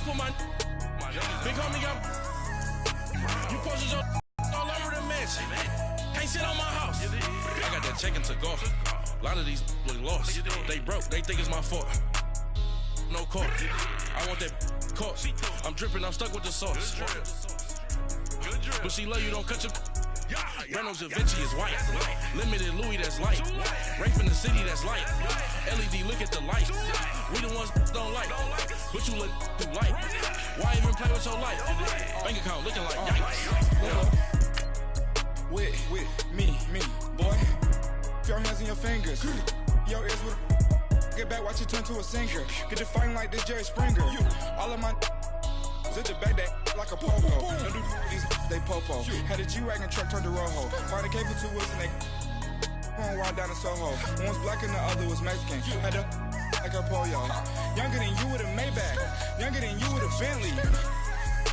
put my big homie got you posted your all over the mansion. Can't sit on my house. I got that check into golf. A lot of these look lost. They broke, they think it's my fault. No court. I want that court. I'm dripping, I'm stuck with the sauce. But she love you, don't cut your Reynolds Da Vinci is white. Limited Louis, that's light. Rape in the city, that's light. LED, look at the light. We the ones don't like. But you look too light. Why even play with your life? Bank account looking like yikes. With me, boy. Your hands in your fingers. Your ears with get back, watch you turn to a singer. Get to fighting like this Jerry Springer. All of my zip the back that like a popo. Don't do these they popo. Had a G-Wagon truck turned to Rojo. Find a cable 2 wheels and they going wild down in Soho. One was black and the other was Mexican. Had a like a pollo. Younger than you with a Maybach. Younger than you with a Bentley.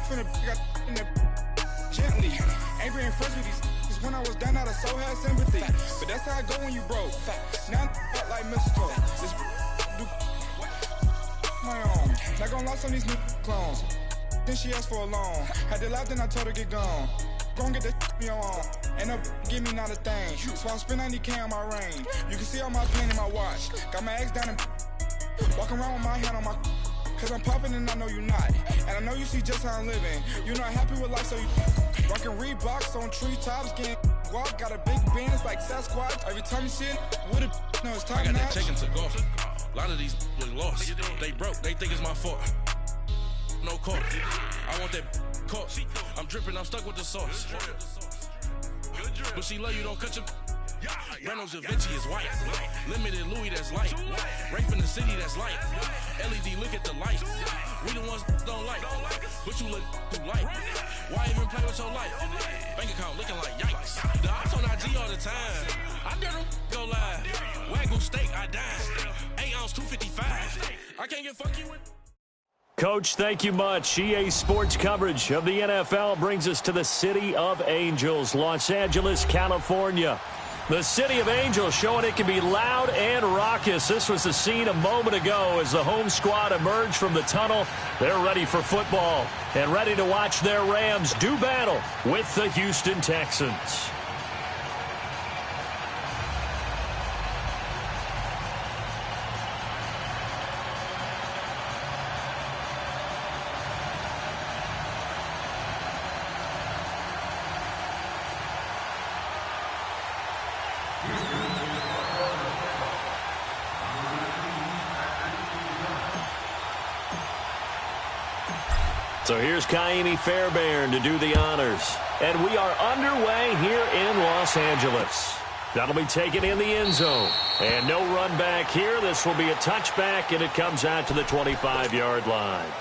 Finna got in the gently. Ain't been friends with these. Cause when I was down, I so had sympathy. But that's how I go when you broke. Now I'm like mistletoe. This do my own. Not gonna lost on these new clones. Then she asked for a loan. Had to laugh, then I told her get gone. Gon' get that me on. Ain't no give me not a thing. So I spend 90K on my range. You can see all my pain in my watch. Got my ex down and walking around with my hand on my. Cause I'm popping and I know you not. And I know you see just how I'm living. You're not happy with life, so you rockin' Reeboks on treetops, getting walk. Got a big Benz like Sasquatch. Every time you see it, with a no, it's top I got notch. that check into golf. A lot of these look lost. They broke, they think it's my fault. No court. I want that court. I'm dripping, I'm stuck with the sauce. But she love you, don't cut your Reynolds Da Vinci is white. Limited Louis, that's light. Rape in the city, that's light. LED, look at the light. We the ones don't like. But you look too light. Why even play with your life? Bank account looking like yikes. The ops on IG all the time. I dare them go live. Wagyu steak, I dine. 8 ounce, 255. I can't get funky with. Coach, thank you much. EA Sports coverage of the NFL brings us to the City of Angels, Los Angeles, California. The City of Angels showing it can be loud and raucous. This was the scene a moment ago as the home squad emerged from the tunnel. They're ready for football and ready to watch their Rams do battle with the Houston Texans. So here's Kaimi Fairbairn to do the honors. And we are underway here in Los Angeles. That'll be taken in the end zone. And no run back here. This will be a touchback, and it comes out to the 25-yard line.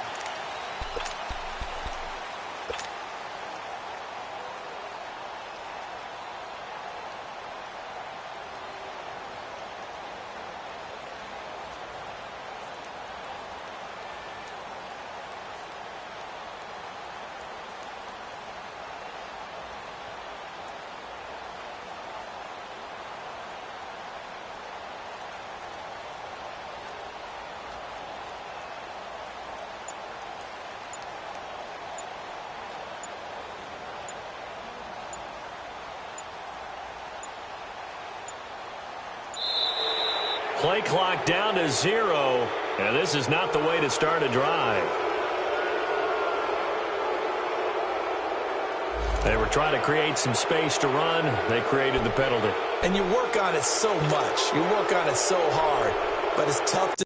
Play clock down to 0, and this is not the way to start a drive. They were trying to create some space to run. They created the penalty. And you work on it so much. You work on it so hard, but it's tough to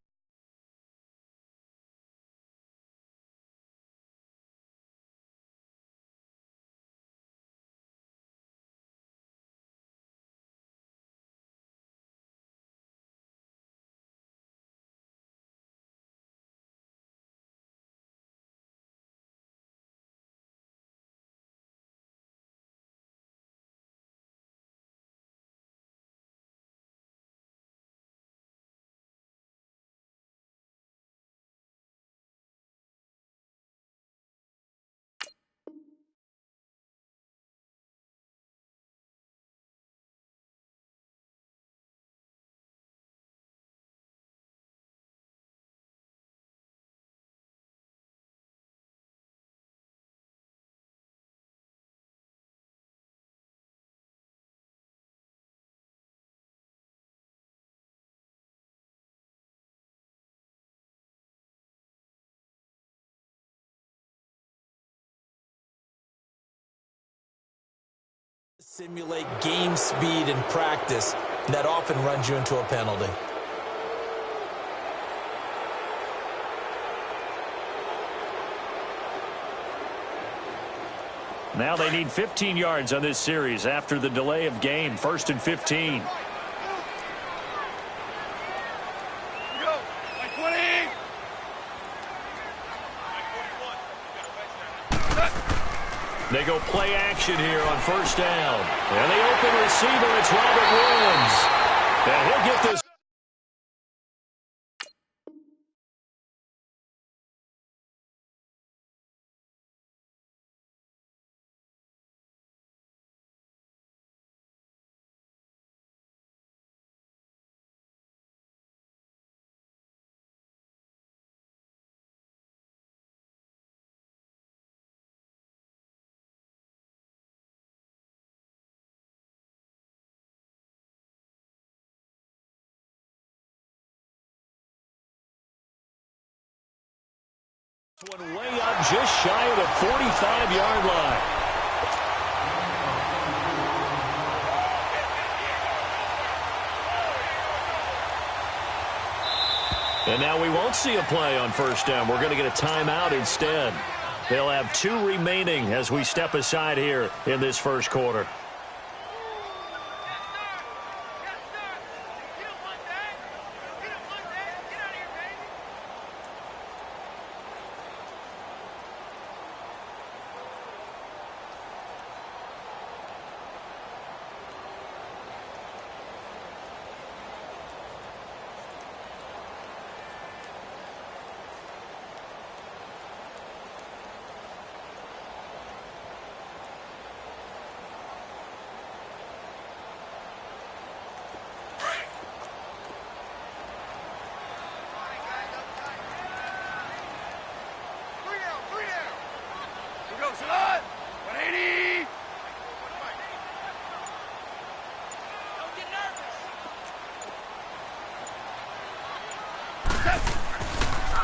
Simulate game speed in practice. That often runs you into a penalty. Now they need 15 yards on this series after the delay of game. 1st and 15. They go play action here on 1st down. And the open receiver, it's Robert Williams. And he'll get this. One way up just shy of the 45-yard line. And now we won't see a play on 1st down. We're going to get a timeout instead. They'll have 2 remaining as we step aside here in this 1st quarter.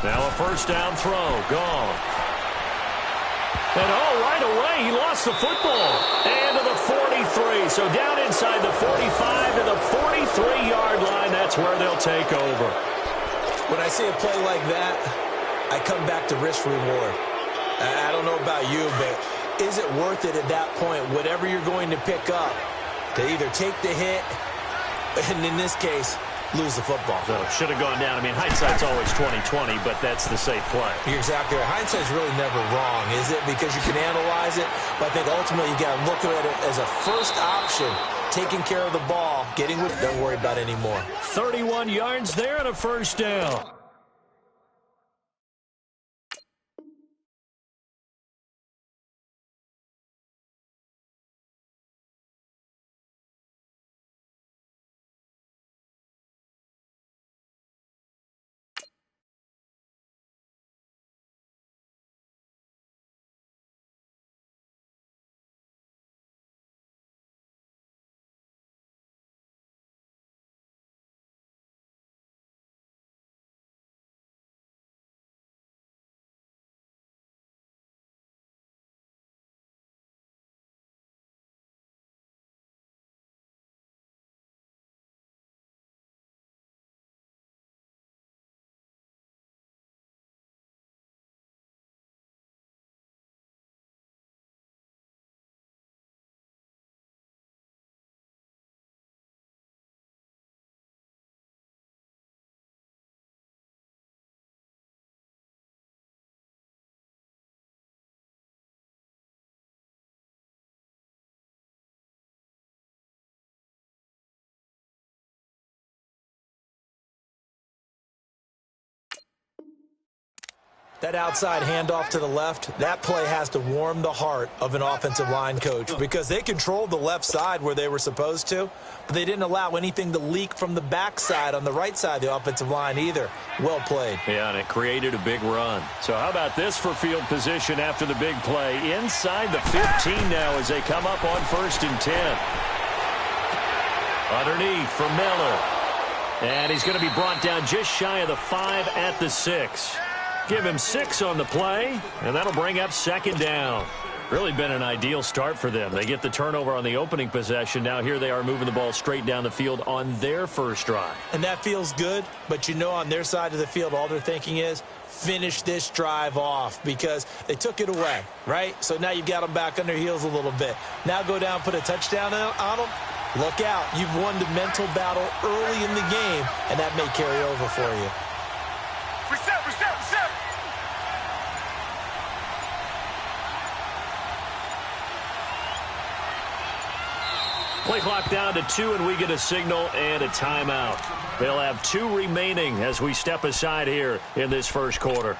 Now a 1st down throw. Gone. And right away, he lost the football. And to the 43. So down inside the 45 to the 43-yard line. That's where they'll take over. When I see a play like that, I come back to risk-reward. I don't know about you, but is it worth it at that point, whatever you're going to pick up, to either take the hit, and in this case, lose the football? So it should have gone down. I mean, hindsight's always 20/20, but that's the safe play. You're exactly right. Hindsight's really never wrong, is it? Because you can analyze it, but I think ultimately you got to look at it as a first option, taking care of the ball, getting with it, don't worry about it anymore. 31 yards there and a 1st down. That outside handoff to the left, that play has to warm the heart of an offensive line coach because they controlled the left side where they were supposed to, but they didn't allow anything to leak from the backside on the right side of the offensive line either. Well played. Yeah, and it created a big run. So how about this for field position after the big play? Inside the 15 now as they come up on 1st and 10. Underneath for Miller. And he's going to be brought down just shy of the 5 at the 6. Give him 6 on the play, and that'll bring up second down. Really been an ideal start for them. They get the turnover on the opening possession. Now here they are moving the ball straight down the field on their first drive. And that feels good, but you know on their side of the field all they're thinking is finish this drive off because they took it away, right? So now you've got them back on their heels a little bit. Now go down, put a touchdown on them. Look out. You've won the mental battle early in the game, and that may carry over for you. Reset. Play clock down to 2, and we get a signal and a timeout. They'll have 2 remaining as we step aside here in this first quarter.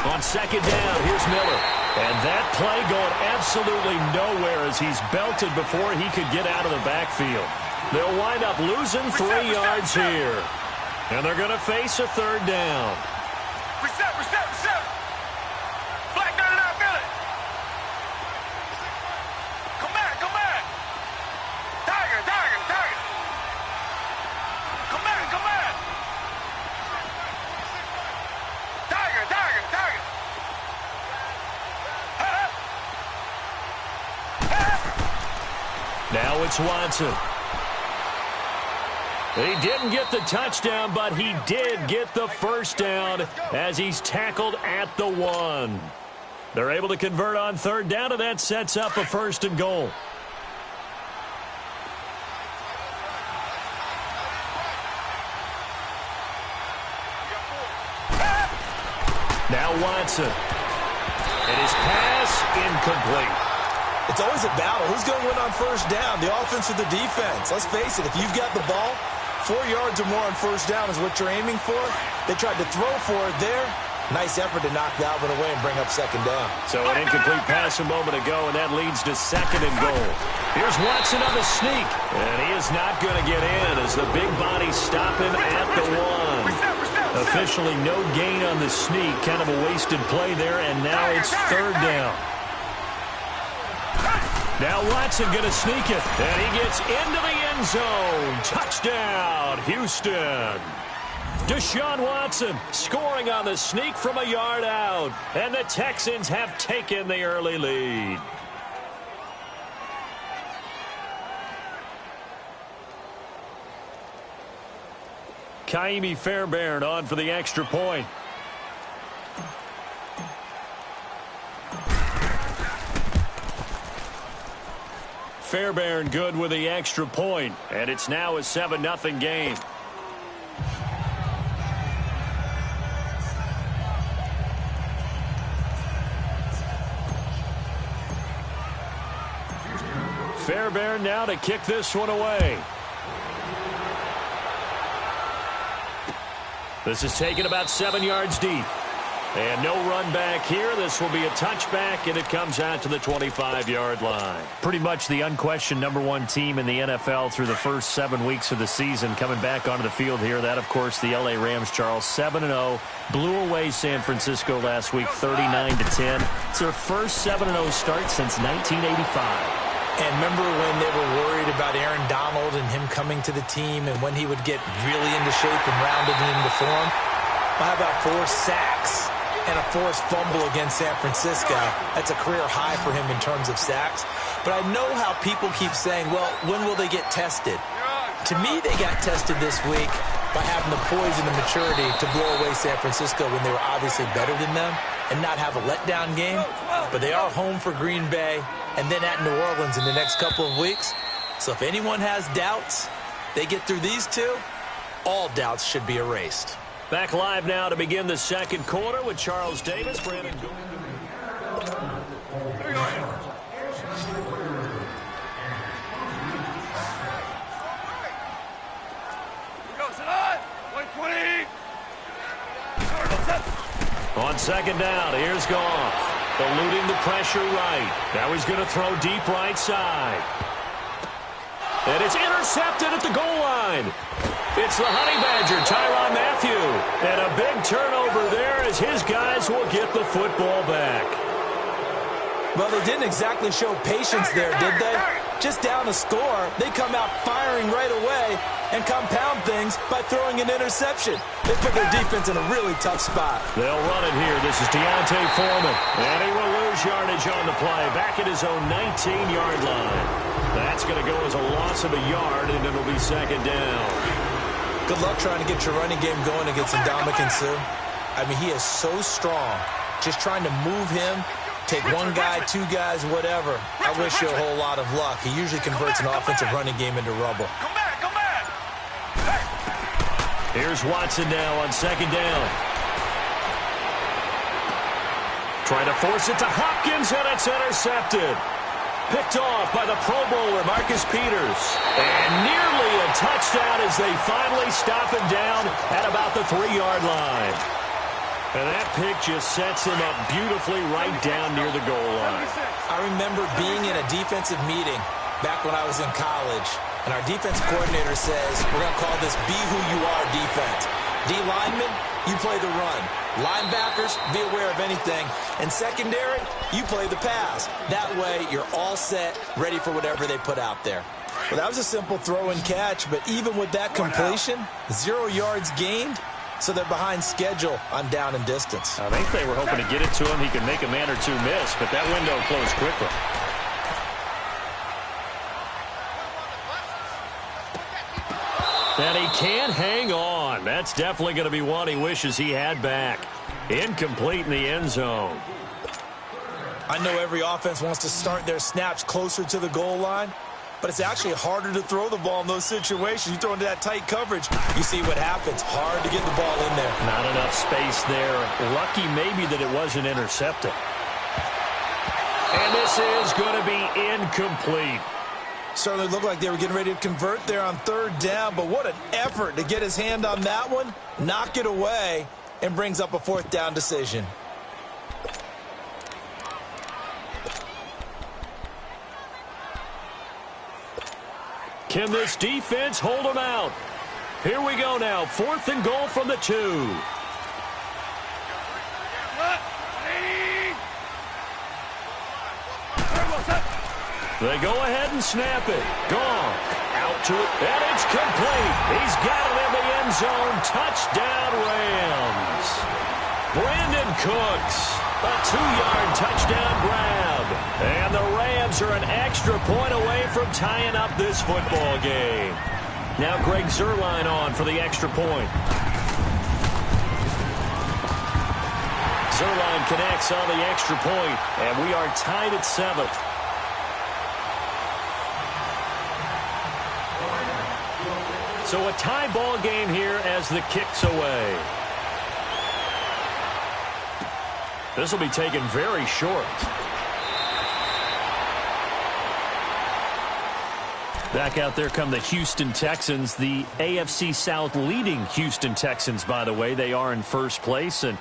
On second down, here's Miller. And that play going absolutely nowhere as he's belted before he could get out of the backfield. They'll wind up losing 3 yards here. And they're going to face a third down. Reset. Black 99 Miller. Come back. Tiger. Come back. Tiger. Now it's Watson. He didn't get the touchdown, but he did get the first down as he's tackled at the 1. They're able to convert on third down, and that sets up a 1st and goal. Now Watson. And his pass incomplete. It's always a battle. Who's going to win on first down, the offense or the defense? Let's face it, if you've got the ball, 4 yards or more on first down is what you're aiming for. They tried to throw for it there. Nice effort to knock that one away and bring up second down. So an incomplete pass a moment ago, and that leads to 2nd and goal. Here's Watson on the sneak, and he is not going to get in as the big body stop him at the 1. Officially no gain on the sneak, kind of a wasted play there, and now it's third down. Now Watson going to sneak it, and he gets into the end zone. Touchdown, Houston. Deshaun Watson scoring on the sneak from a yard out, and the Texans have taken the early lead. Kaimi Fairbairn on for the extra point. Fairbairn good with the extra point, and it's now a 7-0 game. Fairbairn now to kick this one away. This is taken about 7 yards deep. And no run back here. This will be a touchback, and it comes out to the 25-yard line. Pretty much the unquestioned #1 team in the NFL through the first 7 weeks of the season. Coming back onto the field here, that, of course, the L.A. Rams, Charles, 7-0. Blew away San Francisco last week, 39-10. It's their first 7-0 start since 1985. And remember when they were worried about Aaron Donald and him coming to the team and when he would get really into shape and rounded into form? Well, how about 4 sacks and a forced fumble against San Francisco? That's a career high for him in terms of sacks. But I know how people keep saying, well, when will they get tested? To me, they got tested this week by having the poise and the maturity to blow away San Francisco when they were obviously better than them and not have a letdown game. But they are home for Green Bay and then at New Orleans in the next couple of weeks. So if anyone has doubts, they get through these two, all doubts should be erased. Back live now to begin the second quarter with Charles Davis. Brandon. On second down, here's Goff. eluding the pressure right. Now he's going to throw deep right side. And it's intercepted at the goal line. It's the Honey Badger, Tyrann Mathieu. And a big turnover there as his guys will get the football back. Well, they didn't exactly show patience there, did they? Just down a score, they come out firing right away and compound things by throwing an interception. They put their defense in a really tough spot. They'll run it here. This is Deontay Foreman. And he will lose yardage on the play. Back at his own 19-yard line. That's going to go as a loss of a yard, and it'll be second down. Good luck trying to get your running game going against Ndamukong Suh. I mean, he is so strong. Just trying to move him, take one guy, two guys, whatever. I wish you a whole lot of luck. He usually converts an offensive running game into rubble. Come back. Here's Watson now on second down. Trying to force it to Hopkins, and it's intercepted. Picked off by the Pro Bowler, Marcus Peters. And nearly a touchdown as they finally stop him down at about the 3-yard line. And that pick just sets him up beautifully right down near the goal line. I remember being in a defensive meeting back when I was in college, and our defense coordinator says, we're going to call this Be Who You Are defense. D linemen, you play the run. Linebackers, be aware of anything. And secondary, you play the pass. That way, you're all set, ready for whatever they put out there. Well, that was a simple throw and catch, but even with that completion, 0 yards gained, so they're behind schedule on down and distance. I think they were hoping to get it to him. He could make a man or two miss, but that window closed quickly. And he can't hang on. That's definitely going to be one he wishes he had back. Incomplete in the end zone. I know every offense wants to start their snaps closer to the goal line, but it's actually harder to throw the ball in those situations. You throw into that tight coverage, you see what happens. Hard to get the ball in there. Not enough space there. Lucky maybe that it wasn't intercepted. And this is going to be incomplete. Certainly looked like they were getting ready to convert there on third down, but what an effort to get his hand on that one, knock it away, and brings up a fourth down decision. Can this defense hold them out? Here we go now, 4th and goal from the 2. They go ahead and snap it. Gone. Out to it. And it's complete. He's got it in the end zone. Touchdown, Rams. Brandon Cooks. A 2-yard touchdown grab. And the Rams are an extra point away from tying up this football game. Now Greg Zuerlein on for the extra point. Zuerlein connects on the extra point, and we are tied at 7. So a tie ball game here as the kick's away. This will be taken very short. Back out there come the Houston Texans, the AFC South leading Houston Texans, by the way. They are in first place, and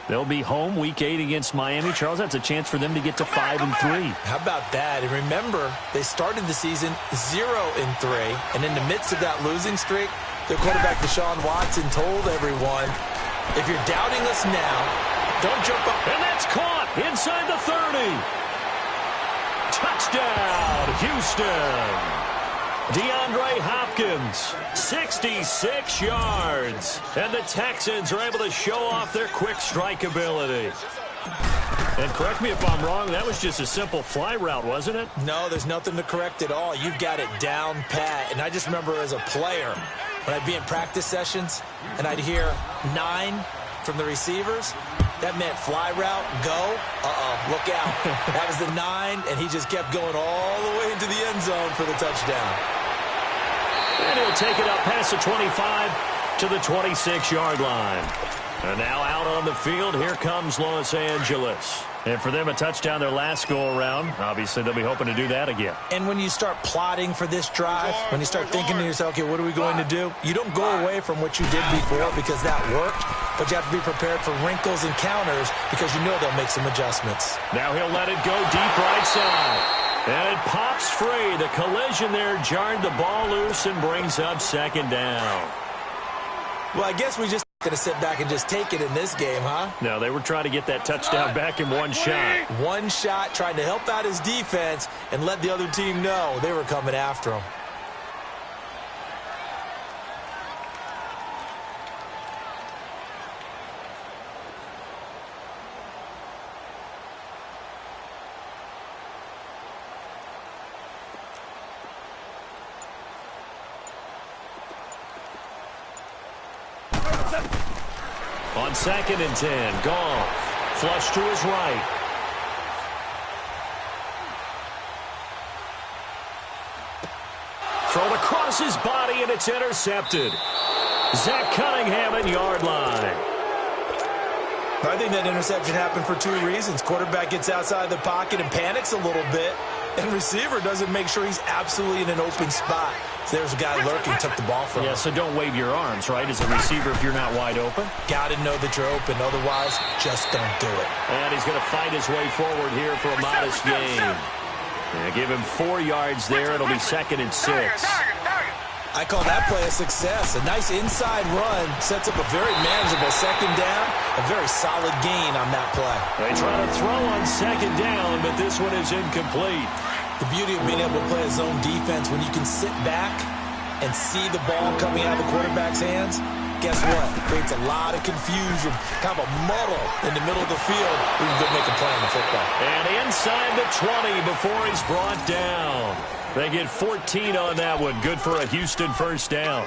they'll be home Week 8 against Miami. Charles, that's a chance for them to get to 5-3. How about that? And remember, they started the season 0-3, and in the midst of that losing streak, their quarterback Deshaun Watson told everyone, if you're doubting us now, don't jump up. And that's caught inside the 30. Touchdown, Houston. DeAndre Hopkins, 66 yards. And the Texans are able to show off their quick strike ability. And correct me if I'm wrong, that was just a simple fly route, wasn't it? No, there's nothing to correct at all. You've got it down pat. And I just remember as a player, when I'd be in practice sessions and I'd hear 9 from the receivers, that meant fly route, go, look out. That was the 9, and he just kept going all the way into the end zone for the touchdown. And he'll take it up past the 25 to the 26-yard line. And now out on the field, here comes Los Angeles. And for them, a touchdown their last go-around. Obviously, they'll be hoping to do that again. And when you start plotting for this drive, when you start thinking to yourself, okay, what are we going to do? You don't go away from what you did before because that worked, but you have to be prepared for wrinkles and counters because you know they'll make some adjustments. Now he'll let it go deep right side. And it pops free. The collision there jarred the ball loose and brings up second down. Well, I guess we just going to sit back and just take it in this game, huh? No, they were trying to get that touchdown back in one shot. One shot, trying to help out his defense and let the other team know they were coming after him. On 2nd and 10, Goff. Flush to his right. Thrown across his body, and it's intercepted. Zach Cunningham at yard line. I think that interception happened for two reasons. Quarterback gets outside the pocket and panics a little bit, and receiver doesn't make sure he's absolutely in an open spot. So there's a guy lurking, took the ball from him. Yeah, so don't wave your arms, right, as a receiver if you're not wide open. Got to know that you're open. Otherwise, just don't do it. And he's going to fight his way forward here for a modest gain. Give him 4 yards there. It'll be 2nd and 6. I call that play a success. A nice inside run sets up a very manageable second down. A very solid gain on that play. They try to throw on 2nd down, but this one is incomplete. The beauty of being able to play a zone defense when you can sit back and see the ball coming out of the quarterback's hands, guess what? It creates a lot of confusion, kind of a muddle in the middle of the field. We can go make a play on the football. And inside the 20 before he's brought down. They get 14 on that one. Good for a Houston first down.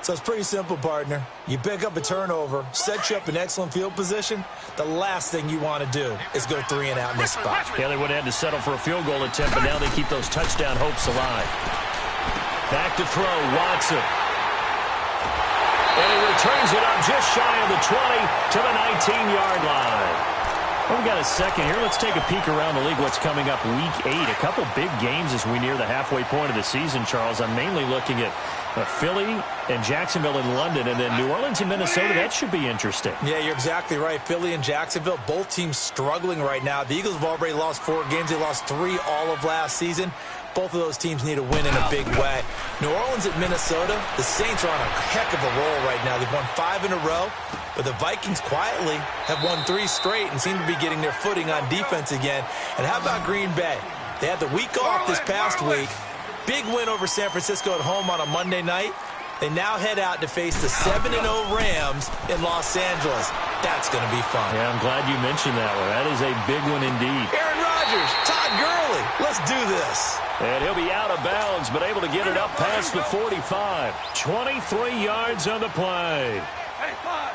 So it's pretty simple, partner. You pick up a turnover, set you up in excellent field position. The last thing you want to do is go 3 and out in this spot. Yeah, they would have had to settle for a field goal attempt, but now they keep those touchdown hopes alive. Back to throw, Watson. And he returns it up just shy of the 20 to the 19-yard line. Well, we got a second here. Let's take a peek around the league. What's coming up week 8? A couple big games as we near the halfway point of the season, Charles. I'm mainly looking at Philly and Jacksonville in London, and then New Orleans and Minnesota. That should be interesting. Yeah, you're exactly right. Philly and Jacksonville, both teams struggling right now. The Eagles have already lost 4 games. They lost 3 all of last season. Both of those teams need a win in a big way. New Orleans at Minnesota, the Saints are on a heck of a roll right now. They've won 5 in a row, but the Vikings quietly have won 3 straight and seem to be getting their footing on defense again. And how about Green Bay? They had the week off this past week. Big win over San Francisco at home on a Monday night. They now head out to face the 7-0 Rams in Los Angeles. That's going to be fun. Yeah, I'm glad you mentioned that one. That is a big one indeed. Aaron Rodgers, Todd Gurley, let's do this. And he'll be out of bounds, but able to get it up past the 45. 23 yards on the play. Hey, 5.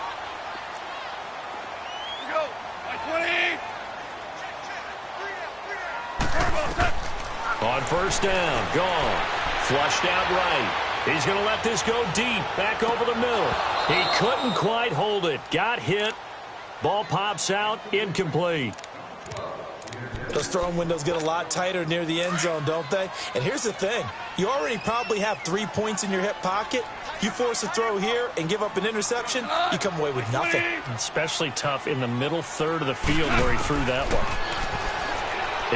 Go. 20. On first down, gone. Flushed out right. He's going to let this go deep, back over the middle. He couldn't quite hold it. Got hit. Ball pops out, incomplete. Those throwing windows get a lot tighter near the end zone, don't they? And here's the thing. You already probably have 3 points in your hip pocket. You force a throw here and give up an interception, you come away with nothing. Especially tough in the middle third of the field where he threw that one.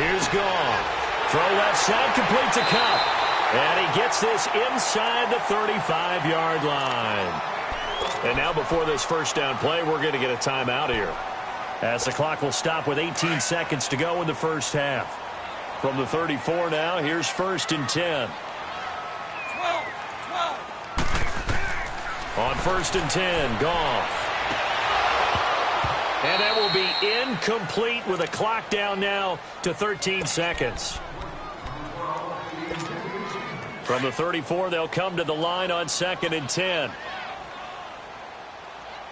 Here's Goff. Throw left side, complete to Cup. And he gets this inside the 35-yard line. And now before this first down play, we're going to get a timeout here, as the clock will stop with 18 seconds to go in the first half. From the 34 now, here's 1st and 10. 12. On 1st and 10, Goff. And that will be incomplete with a clock down now to 13 seconds. From the 34, they'll come to the line on 2nd and 10.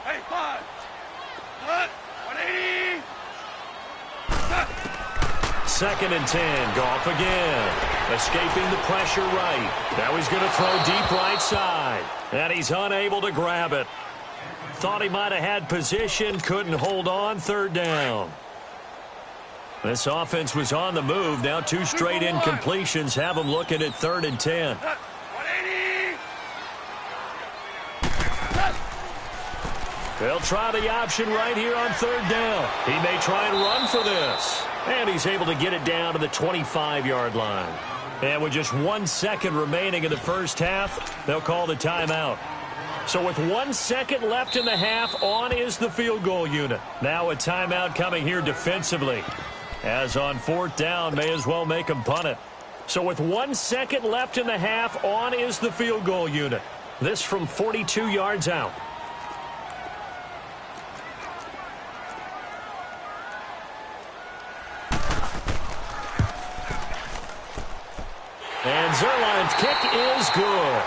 Hey, 5. 180. 2nd and 10. Goff again. Escaping the pressure right. Now he's going to throw deep right side. And he's unable to grab it. Thought he might have had position. Couldn't hold on. 3rd down. This offense was on the move. Now 2 straight incompletions have them looking at 3rd and 10. 180. They'll try the option right here on 3rd down. He may try and run for this. And he's able to get it down to the 25-yard line. And with just 1 second remaining in the first half, they'll call the timeout. So with 1 second left in the half, on is the field goal unit. Now a timeout coming here defensively. As on 4th down, may as well make him punt it. So with 1 second left in the half, on is the field goal unit. This from 42 yards out. And Zerline's kick is good.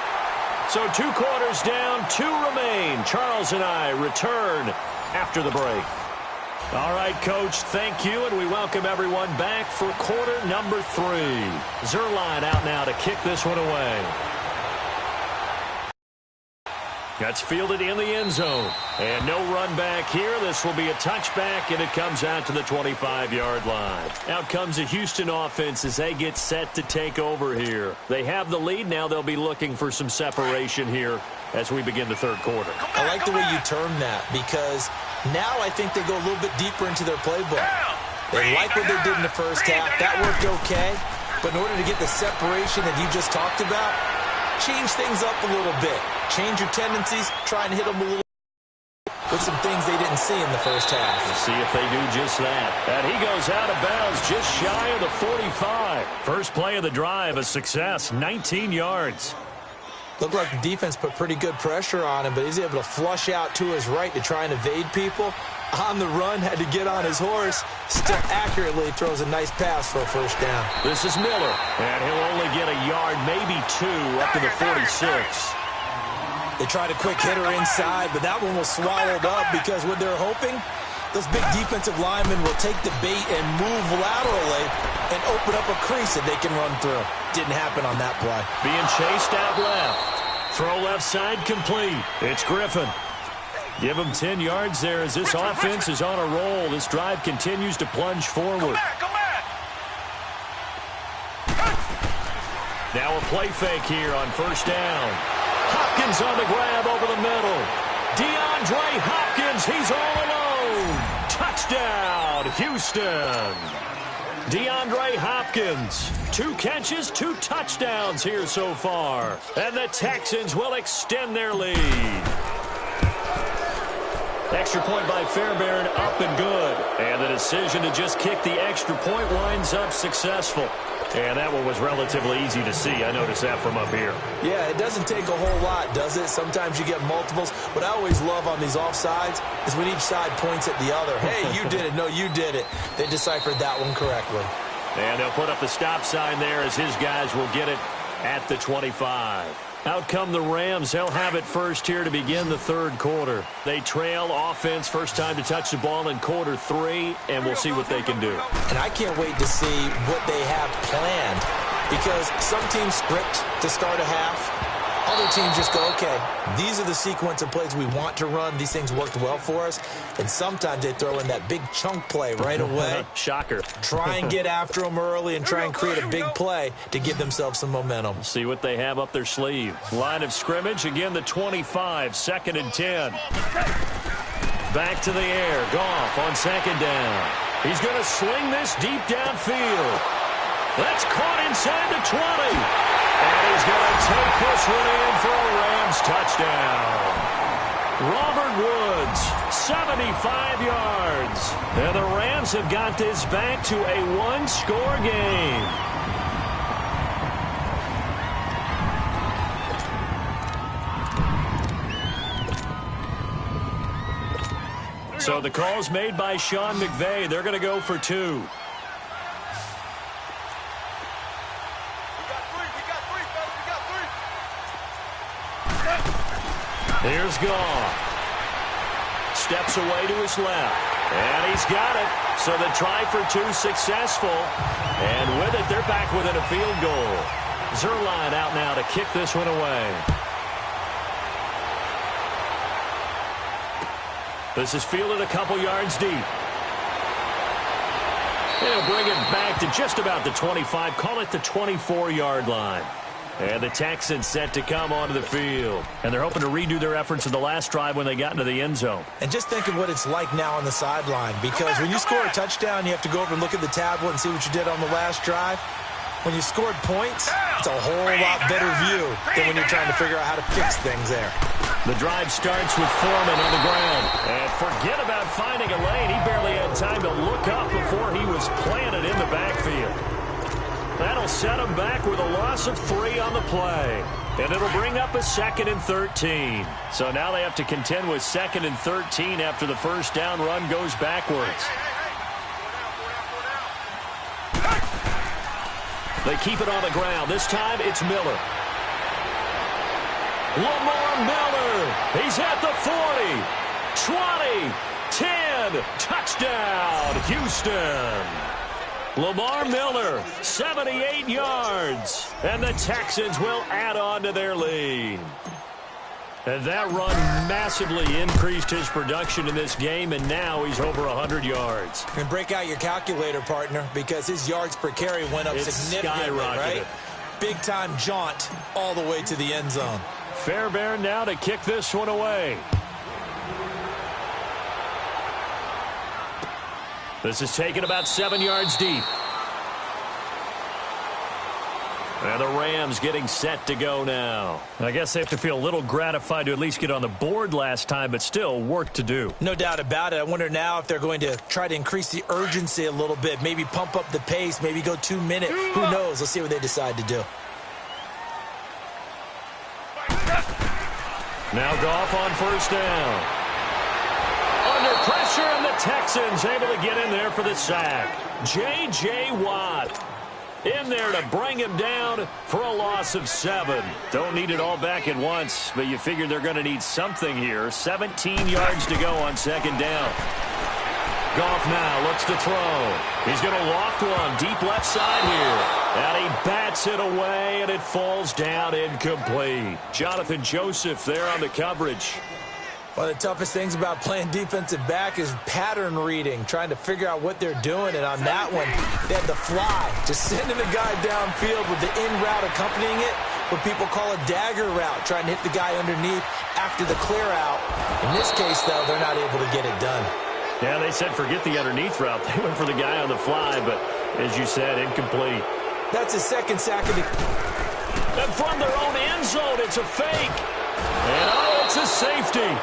So 2 quarters down, 2 remain. Charles and I return after the break. All right, Coach, thank you, and we welcome everyone back for quarter number 3. Zerline out now to kick this one away. That's fielded in the end zone. And no run back here. This will be a touchback, and it comes out to the 25-yard line. Out comes the Houston offense as they get set to take over here. They have the lead. Now they'll be looking for some separation here as we begin the 3rd quarter. I like the way you term that because now I think they go a little bit deeper into their playbook. They like what they did in the first half. That worked okay. But in order to get the separation that you just talked about, change things up a little bit. Change your tendencies. Try and hit them a little with some things they didn't see in the first half. We'll see if they do just that. And he goes out of bounds just shy of the 45. First play of the drive, a success, 19 yards. Looked like the defense put pretty good pressure on him, but he's able to flush out to his right to try and evade people. On the run, had to get on his horse. Still accurately throws a nice pass for a 1st down. This is Miller, and he'll only get a yard, maybe 2, up to the 46. They tried a quick hitter inside, but that one was swallowed up because what they're hoping, those big defensive linemen will take the bait and move laterally and open up a crease that they can run through. Didn't happen on that play. Being chased out left. Throw left side complete. It's Griffin. Give him 10 yards there as this offense is on a roll. This drive continues to plunge forward. Come back. Now a play fake here on 1st down. Hopkins on the grab over the middle. DeAndre Hopkins, he's all alone. Touchdown, Houston. DeAndre Hopkins, 2 catches, 2 touchdowns here so far. And the Texans will extend their lead. Extra point by Fairbairn, up and good. And the decision to just kick the extra point winds up successful. And that one was relatively easy to see. I noticed that from up here. Yeah, it doesn't take a whole lot, does it? Sometimes you get multiples. What I always love on these offsides is when each side points at the other. Hey, you did it. No, you did it. They deciphered that one correctly. And they'll put up the stop sign there as his guys will get it at the 25. Out come the Rams. They'll have it first here to begin the 3rd quarter. They trail offense, first time to touch the ball in quarter 3, and we'll see what they can do. And I can't wait to see what they have planned because some teams script to start a half. Other teams just go, okay, these are the sequence of plays we want to run. These things worked well for us. And sometimes they throw in that big chunk play right away. Shocker. Try and get after them early and try and create a big play to give themselves some momentum. See what they have up their sleeve. Line of scrimmage, again, the 25, 2nd and 10. Back to the air. Goff on 2nd down. He's going to sling this deep downfield. That's caught inside the 20. And he's going to take this one in for a Rams touchdown. Robert Woods, 75 yards. And the Rams have got this back to a 1-score game. So the call's made by Sean McVay. They're going to go for 2. Here's Goff. Steps away to his left. And he's got it. So the try for two successful. And with it, they're back within a field goal. Zerline out now to kick this one away. This is fielded a couple yards deep. They'll bring it back to just about the 25. Call it the 24-yard line. And the Texans set to come onto the field. And they're hoping to redo their efforts in the last drive when they got into the end zone. And just think of what it's like now on the sideline. Because when you score a touchdown, you have to go over and look at the tablet and see what you did on the last drive. When you scored points, it's a whole lot better view than when you're trying to figure out how to fix things there. The drive starts with Foreman on the ground. And forget about finding a lane. He barely had time to look up before he was planted in the backfield. That'll set him back with a loss of 3 on the play. And it'll bring up a 2nd and 13. So now they have to contend with 2nd and 13 after the first down run goes backwards. They keep it on the ground. This time it's Miller. Lamar Miller. He's at the 40, 20, 10. Touchdown, Houston. Lamar Miller, 78 yards. And the Texans will add on to their lead. And that run massively increased his production in this game, and now he's over 100 yards. And break out your calculator, partner, because his yards per carry went up significantly, right? Big-time jaunt all the way to the end zone. Fairbairn now to kick this one away. This is taken about 7 yards deep. And the Rams getting set to go now. I guess they have to feel a little gratified to at least get on the board last time, but still work to do. No doubt about it. I wonder now if they're going to try to increase the urgency a little bit, maybe pump up the pace, maybe go 2 minute. Who knows? Let's see what they decide to do. Now Goff on first down. Under pressure, and the Texans able to get in there for the sack. J.J. Watt in there to bring him down for a loss of 7. Don't need it all back at once, but you figure they're going to need something here. 17 yards to go on second down. Goff now looks to throw. He's going to loft one deep left side here. And he bats it away, and it falls down incomplete. Jonathan Joseph there on the coverage. One of the toughest things about playing defensive back is pattern reading, trying to figure out what they're doing. And on that one, they had the fly, just sending the guy downfield with the in route accompanying it, what people call a dagger route, trying to hit the guy underneath after the clear out. In this case, though, they're not able to get it done. Yeah, they said forget the underneath route. They went for the guy on the fly, but as you said, incomplete. That's his second sack of the... And from their own end zone, it's a fake. And oh, it's a safety.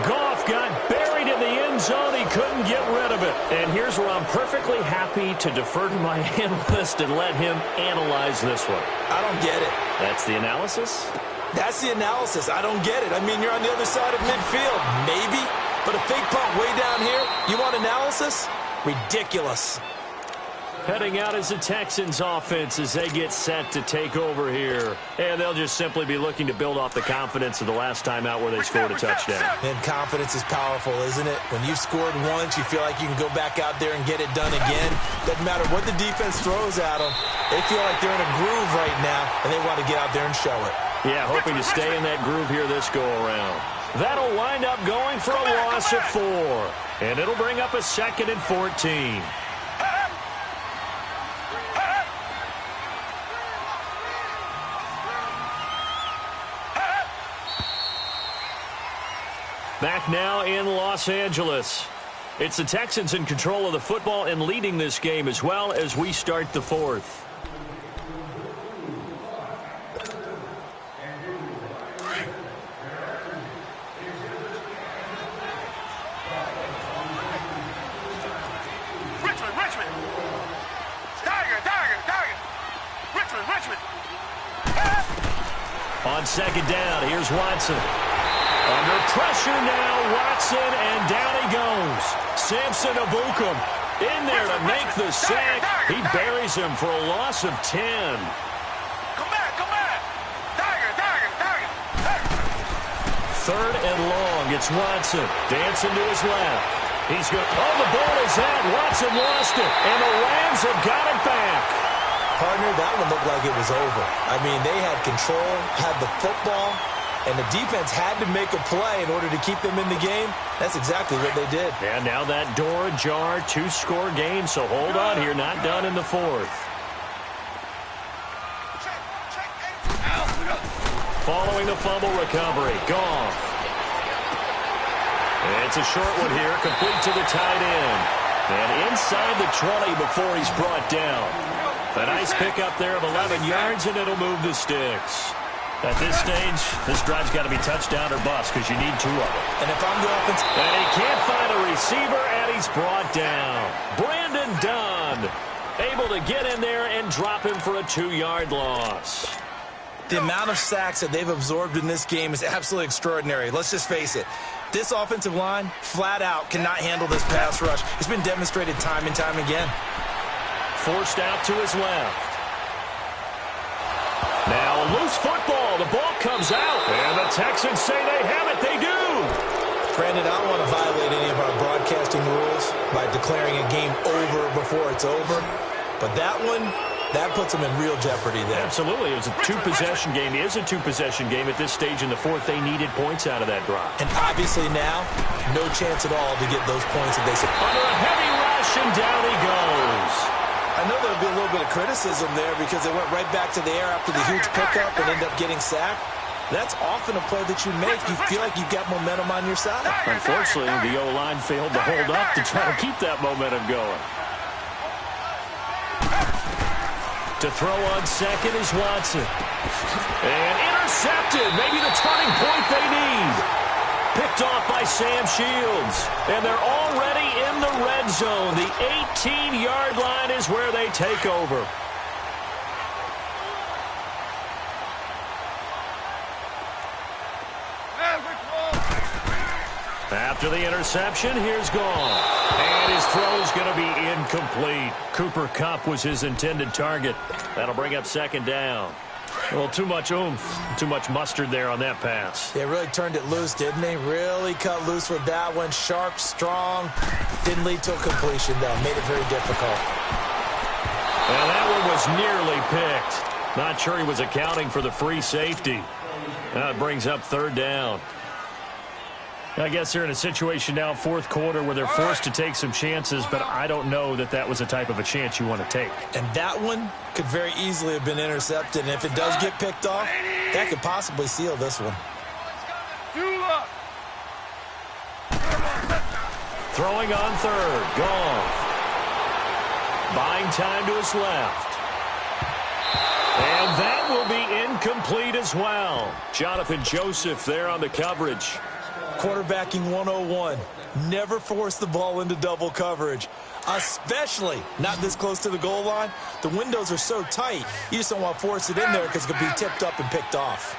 Goff got buried in the end zone. He couldn't get rid of it. And here's where I'm perfectly happy to defer to my analyst and let him analyze this one. I don't get it. That's the analysis? That's the analysis. I don't get it. I mean, you're on the other side of midfield. Maybe. But a fake punt way down here, you want analysis? Ridiculous. Heading out as the Texans offense as they get set to take over here. And they'll just simply be looking to build off the confidence of the last time out where they scored a touchdown. And confidence is powerful, isn't it? When you've scored once, you feel like you can go back out there and get it done again. Doesn't matter what the defense throws at them. They feel like they're in a groove right now, and they want to get out there and show it. Yeah, hoping to stay in that groove here this go-around. That'll wind up going for a loss of 4. And it'll bring up a 2nd and 14. Back now in Los Angeles. It's the Texans in control of the football and leading this game as well as we start the 4th. On second down, here's Watson. Under pressure now, Watson, and down he goes. Samson Abukum in there to make the sack. He buries him for a loss of 10. Come back. Tiger. 3rd and long. It's Watson. Dancing to his left. He's good. Oh, the ball is out. Watson lost it, and the Rams have got it back. Partner, that one looked like it was over. I mean, they had control, had the football, and the defense had to make a play in order to keep them in the game. That's exactly what they did. And now that door ajar, 2-score game, so hold on here. Not done in the fourth. Following the fumble recovery, Goff. It's a short one here, complete to the tight end. And inside the 20 before he's brought down. A nice pickup there of 11 yards, and it'll move the sticks. At this stage, this drive's got to be touchdown or bust because you need 2 of them. And if I'm the offense... And he can't find a receiver, and he's brought down. Brandon Dunn able to get in there and drop him for a 2-yard loss. The amount of sacks that they've absorbed in this game is absolutely extraordinary. Let's just face it. This offensive line, flat out, cannot handle this pass rush. It's been demonstrated time and time again. Forced out to his left. Now a loose football. The ball comes out. And the Texans say they have it. They do. Brandon, I don't want to violate any of our broadcasting rules by declaring a game over before it's over. But that one... that puts them in real jeopardy there. Absolutely. It was a 2-possession game. It is a 2-possession game at this stage in the fourth. They needed points out of that drive. And obviously now, no chance at all to get those points that they said. Under a heavy rush, and down he goes. I know there'll be a little bit of criticism there because they went right back to the air after the huge pickup and end up getting sacked. That's often a play that you make. You feel like you've got momentum on your side. Unfortunately, the O-line failed to hold up to try to keep that momentum going. To throw on second is Watson. And intercepted. Maybe the turning point they need. Picked off by Sam Shields. And they're already in the red zone. The 18-yard line is where they take over. After the interception, here's Goff. And his throw's going to be incomplete. Cooper Kupp was his intended target. That'll bring up second down. A little too much oomph, too much mustard there on that pass. They really turned it loose, didn't they? Really cut loose with that one. Sharp, strong. Didn't lead to a completion, though. Made it very difficult. Well, that one was nearly picked. Not sure he was accounting for the free safety. That brings up third down. I guess they're in a situation now, fourth quarter, where they're forced to take some chances, but I don't know that that was the type of a chance you want to take. And that one could very easily have been intercepted, and if it does get picked off, that could possibly seal this one. Throwing on third, Goff. Buying time to his left. And that will be incomplete as well. Jonathan Joseph there on the coverage. Quarterbacking 101. Never force the ball into double coverage, especially not this close to the goal line. The windows are so tight, you just don't want to force it in there because it could be tipped up and picked off.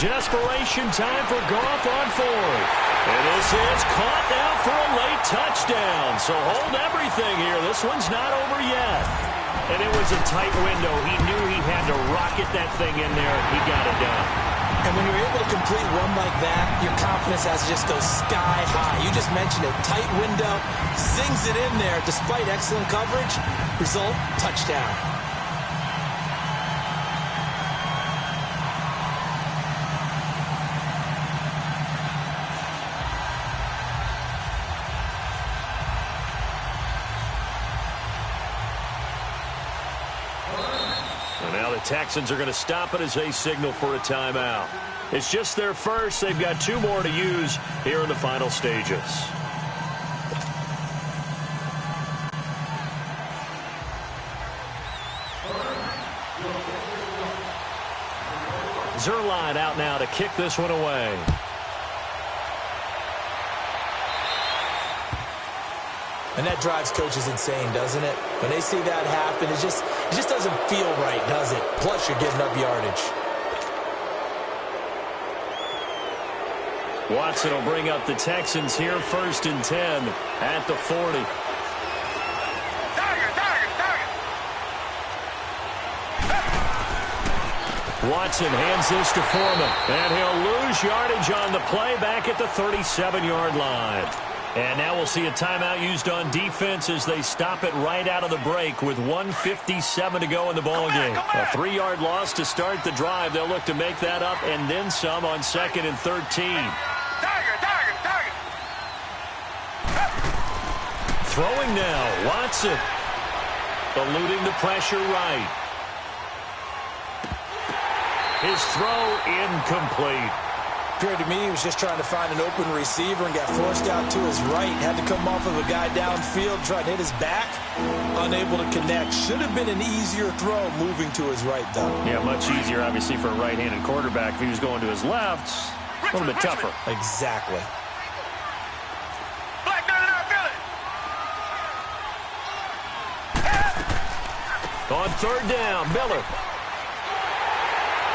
Desperation time for Goff on fourth. And this is caught now for a late touchdown. So hold everything here. This one's not over yet. And it was a tight window. He knew he had to rocket that thing in there. He got it done. And when you're able to complete one like that, your confidence has to just go sky high. You just mentioned it. Tight window, zings it in there despite excellent coverage. Result, touchdown. Texans are going to stop it as they signal for a timeout. It's just their first. They've got 2 more to use here in the final stages. Zerline out now to kick this one away. And that drives coaches insane, doesn't it? When they see that happen, it just doesn't feel right, does it? Plus, you're giving up yardage. Watson will bring up the Texans here, 1st and 10 at the 40. Watson hands this to Foreman, and he'll lose yardage on the play back at the 37-yard line. And now we'll see a timeout used on defense as they stop it right out of the break with 1:57 to go in the ballgame. A 3-yard loss to start the drive. They'll look to make that up and then some on 2nd and 13. Target. Throwing now, Watson. Eluding the pressure right. His throw incomplete. Appeared to me he was just trying to find an open receiver and got forced out to his right. Had to come off of a guy downfield, trying to hit his back. Unable to connect. Should have been an easier throw moving to his right, though. Yeah, much easier, obviously, for a right-handed quarterback. If he was going to his left, a little bit tougher. Exactly. On 3rd down, Miller.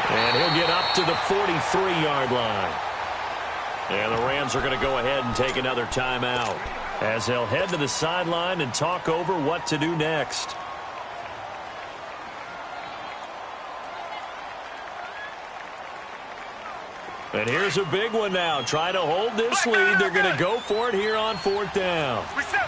And he'll get up to the 43-yard line. And the Rams are going to go ahead and take another timeout as they'll head to the sideline and talk over what to do next. And here's a big one now. Trying to hold this lead. They're going to go for it here on 4th down. Reset.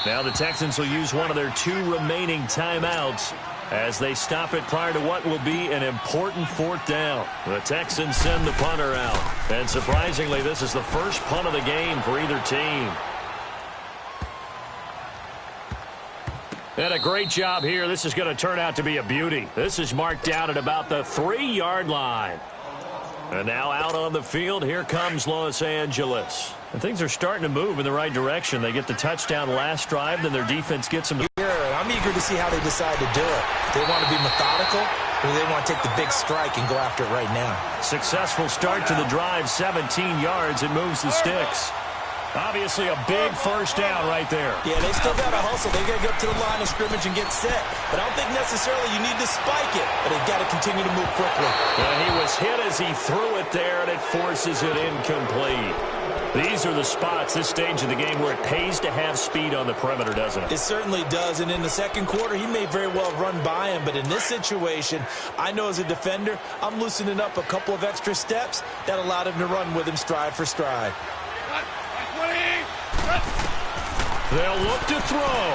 Now the Texans will use one of their 2 remaining timeouts as they stop it prior to what will be an important 4th down. The Texans send the punter out. And surprisingly, this is the first punt of the game for either team. And a great job here. This is going to turn out to be a beauty. This is marked down at about the 3-yard line. And now out on the field, here comes Los Angeles. And things are starting to move in the right direction. They get the touchdown last drive, then their defense gets them. I'm eager to see how they decide to do it. They want to be methodical, or they want to take the big strike and go after it right now. Successful start to the drive, 17 yards. It moves the sticks. Obviously a big first down right there. Yeah, they still got to hustle. They got to get up to the line of scrimmage and get set. But I don't think necessarily you need to spike it. But they've got to continue to move quickly. And he was hit as he threw it there, and it forces it incomplete. These are the spots, this stage of the game, where it pays to have speed on the perimeter, doesn't it? It certainly does. And in the second quarter, he may very well run by him. But in this situation, I know as a defender, I'm loosening up a couple of extra steps that allowed him to run with him stride for stride. They'll look to throw.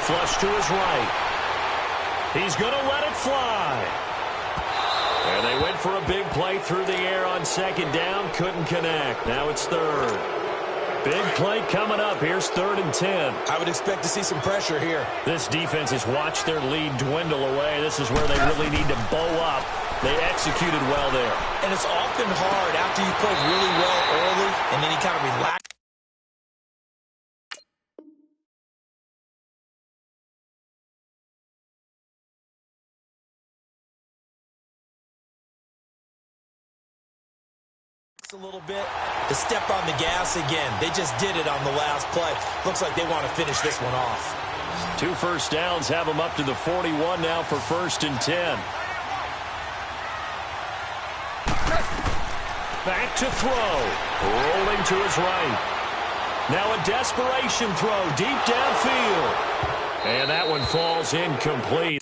Flush to his right. He's going to let it fly. And they went for a big play through the air on 2nd down. Couldn't connect. Now it's 3rd. Big play coming up. Here's 3rd and 10. I would expect to see some pressure here. This defense has watched their lead dwindle away. This is where they really need to bow up. They executed well there. And it's often hard after you played really well early and then you kind of relax. A little bit to step on the gas again. They just did it on the last play. Looks like they want to finish this one off. 2 first downs have them up to the 41 now for 1st and 10. Back to throw. Rolling to his right. Now a desperation throw deep downfield. And that one falls incomplete.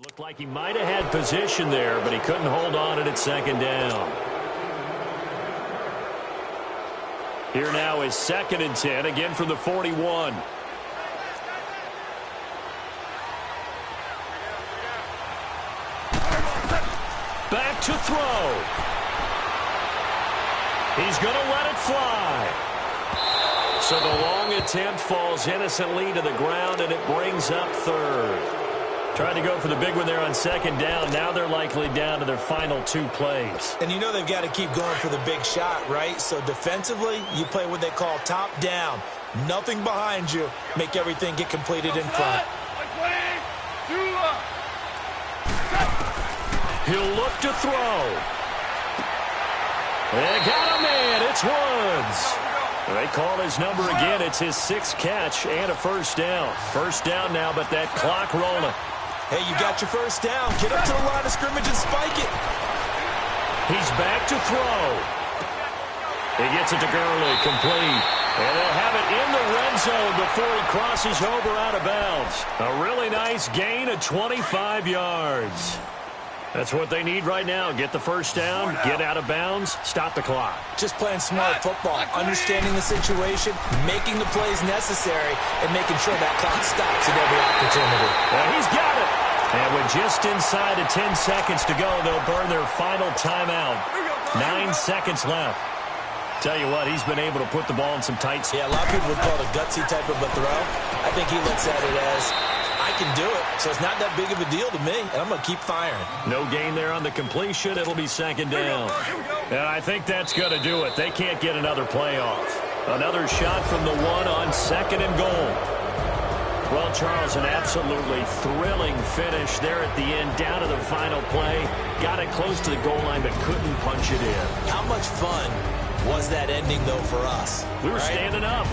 Looked like he might have had position there, but he couldn't hold on at 2nd down. Here now is 2nd and 10, again from the 41. Back to throw. He's going to let it fly. So the long attempt falls innocently to the ground, and it brings up 3rd. Tried to go for the big one there on 2nd down. Now they're likely down to their final 2 plays. And you know they've got to keep going for the big shot, right? So defensively, you play what they call top down. Nothing behind you. Make everything get completed in front. He'll look to throw. They got a man. It's Woods. They call his number again. It's his 6th catch and a first down. First down now, but that clock rolling. Hey, you got your first down. Get up to the line of scrimmage and spike it. He's back to throw. He gets it to Gurley, complete. And they'll have it in the red zone before he crosses over out of bounds. A really nice gain of 25 yards. That's what they need right now. Get the first down, get out of bounds, stop the clock. Just playing smart football, understanding the situation, making the plays necessary, and making sure that clock stops at every opportunity. He's got it. And with just inside of 10 seconds to go, they'll burn their final timeout. 9 seconds left. Tell you what, he's been able to put the ball in some tight spots. Yeah, a lot of people would call it a gutsy type of a throw. I think he looks at it as, I can do it, so it's not that big of a deal to me, and I'm going to keep firing. No gain there on the completion. It'll be second down. And I think that's going to do it. They can't get another play off. Another shot from the one on second and goal. Well, Charles, an absolutely thrilling finish there at the end, down to the final play. Got it close to the goal line, but couldn't punch it in. How much fun was that ending, though, for us? We were standing up.